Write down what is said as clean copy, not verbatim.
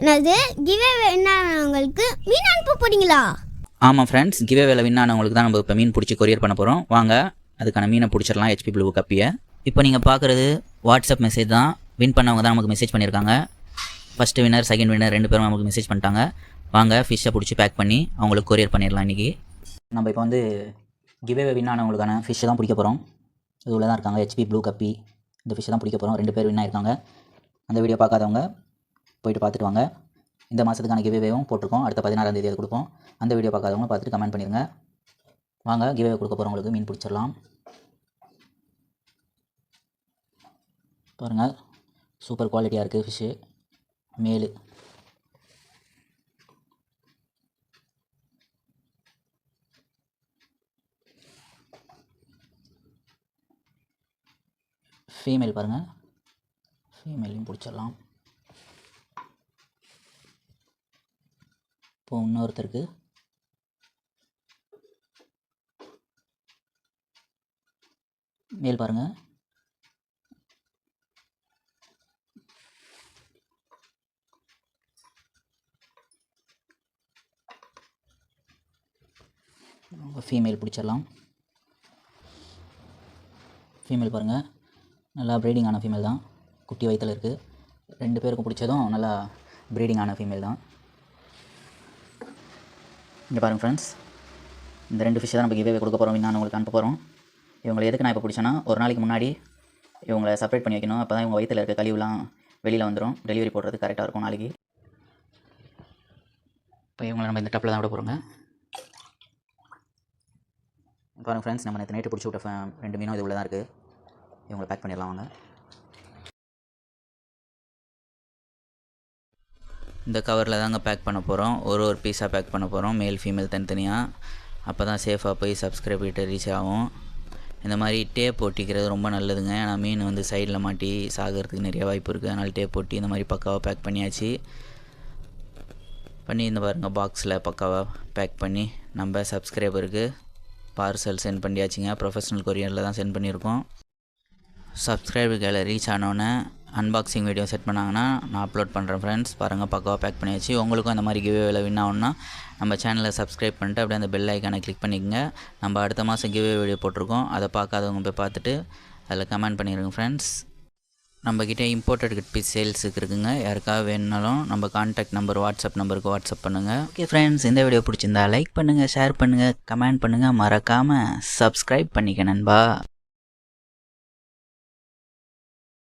என்னது கிவே என்னங்களுக்கு மீன் அனுப்ப போறீங்களா? ஆமாம் ஃப்ரெண்ட்ஸ், கிவே வேலை வின் ஆனவங்களுக்கு தான் நம்ம இப்போ மீன் பிடிச்சி கொரியர் பண்ண போகிறோம். வாங்க அதுக்கான மீனை பிடிச்சிடலாம். ஹெச்பி ப்ளூ கப்பியை இப்போ நீங்கள் பார்க்குறது வாட்ஸ்அப் மெசேஜ் தான். வின் பண்ணவங்க தான் நமக்கு மெசேஜ் பண்ணியிருக்காங்க. ஃபஸ்ட்டு வின்னர், செகண்ட் வின்னர் 2 பேரும் நமக்கு மெசேஜ் பண்ணிட்டாங்க. வாங்க ஃபிஷ்ஷை பிடிச்சி பேக் பண்ணி அவங்களுக்கு கொரியர் பண்ணிடலாம். இன்றைக்கி நம்ம இப்போ வந்து கிவே வின் ஆனவங்களுக்கான ஃபிஷ்ஷை தான் பிடிக்க போகிறோம். இதில் தான் இருக்காங்க ஹெச்பி ப்ளூ கப்பி. இந்த ஃபிஷ்ஷை தான் பிடிக்க போகிறோம். 2 பேர் வின் ஆயிருக்காங்க. அந்த வீடியோ பார்க்காதவங்க போயிட்டு பார்த்துட்டு வாங்க. இந்த மாதத்துக்கான கிவேவேவும் போட்டிருக்கோம். அடுத்த 16ஆம் தேதி அது கொடுப்போம். அந்த வீடியோ பார்க்காதவங்க பார்த்துட்டு கமெண்ட் பண்ணிடுங்க. வாங்க கிவேவே கொடுக்க போகிறவங்களுக்கு மீன் பிடிச்சிடலாம். பாருங்கள், சூப்பர் குவாலிட்டியாக இருக்குது ஃபிஷ்ஷு. மேலு ஃபீமேல் பாருங்கள், ஃபீமேலையும் பிடிச்சிடலாம். இப்போ இன்னொருத்தருக்கு மேல் பாருங்கள். ஃபீமேல் பிடிச்சிடலாம். ஃபீமேல் பாருங்கள், நல்லா ப்ரீடிங் ஆன ஃபீமேல் தான். குட்டி வயிற்றில் இருக்குது. 2 பேருக்கும் பிடிச்சதும் நல்லா ப்ரீடிங் ஆன ஃபீமேல் தான். இங்கே பாருங்கள் ஃப்ரெண்ட்ஸ், இந்த 2 ஃபிஷ்ஷை தான் நம்ம கிவேவே கொடுக்க போகிறோம். நான் உங்களுக்கு அனுப்ப போகிறோம். இவங்களை எதுக்கு நான் இப்போ பிடிச்சேன்னா, ஒரு நாளைக்கு முன்னாடி இவங்களை செப்பரேட் பண்ணி வைக்கணும். அப்போ தான் இவங்க வயிற்றில் இருக்க கழிவுலாம் வெளியில் வந்துடும். டெலிவரி போடுறது கரெக்டாக இருக்கும் நாளைக்கு. இப்போ இவங்களை நம்ம இந்த டப்பில் தான் விட போகிறோங்க. பாருங்கள் ஃப்ரெண்ட்ஸ், நம்ம நேற்று நைட்டு பிடிச்சி விட்ட 2 மீனும் இது உள்ள தான் இருக்குது. இவங்களை பேக் பண்ணிடலாம் வாங்க. இந்த கவரில் தாங்க பேக் பண்ண போகிறோம். ஒரு பீஸாக பேக் பண்ண போகிறோம், மேல் ஃபீமேல் தனித்தனியாக. அப்போ தான் சேஃபாக போய் சப்ஸ்கிரைபர்கிட்ட ரீச் ஆகும். இந்த மாதிரி டேப் ஒட்டிக்கிறது ரொம்ப நல்லதுங்க. ஏன்னா மீன் வந்து சைடில் மாட்டி சாகிறதுக்கு நிறைய வாய்ப்பு இருக்குது. அதனால் டேப் ஒட்டி இந்த மாதிரி பக்காவாக பேக் பண்ணியாச்சு. பண்ணி இந்த பாருங்கள், பாக்ஸில் பக்காவாக பேக் பண்ணி நம்ம சப்ஸ்கிரைபருக்கு பார்சல் சென்ட் பண்ணியாச்சுங்க. ப்ரொஃபஷ்னல் கொரியரில் தான் சென்ட் பண்ணியிருக்கோம். சப்ஸ்கிரைபர்களை ரீச் ஆனோன்னே அன்பாக்சிங் வீடியோ செட் பண்ணாங்கன்னா நான் அப்லோட் பண்ணுறேன் ஃப்ரெண்ட்ஸ். பாருங்கள், பக்காவாக பேக் பண்ணியாச்சு. உங்களுக்கும் அந்த மாதிரி கிவேவேல வின் ஆகணுன்னா நம்ம சேனலை சப்ஸ்கிரைப் பண்ணிட்டு அப்படியே அந்த பெல் ஐக்கானை கிளிக் பண்ணிக்கோங்க. நம்ம அடுத்த மாதம் கிவே வீடியோ போட்டிருக்கோம். அதை பார்க்காதவங்க போய் பார்த்துட்டு அதில் கமெண்ட் பண்ணிடுங்க ஃப்ரெண்ட்ஸ். நம்மக்கிட்ட இம்போர்ட்டட் கிட் பீஸ் சேல்ஸுக்கு இருக்குங்க. யாருக்காவது வேணுனாலும் நம்ம கான்டாக்ட் நம்பர், வாட்ஸ்அப் நம்பருக்கு வாட்ஸ்அப் பண்ணுங்கள். ஓகே ஃப்ரெண்ட்ஸ், இந்த வீடியோ பிடிச்சிருந்தா லைக் பண்ணுங்கள், ஷேர் பண்ணுங்கள், கமெண்ட் பண்ணுங்கள். மறக்காமல் சப்ஸ்கிரைப் பண்ணிக்க நண்பா.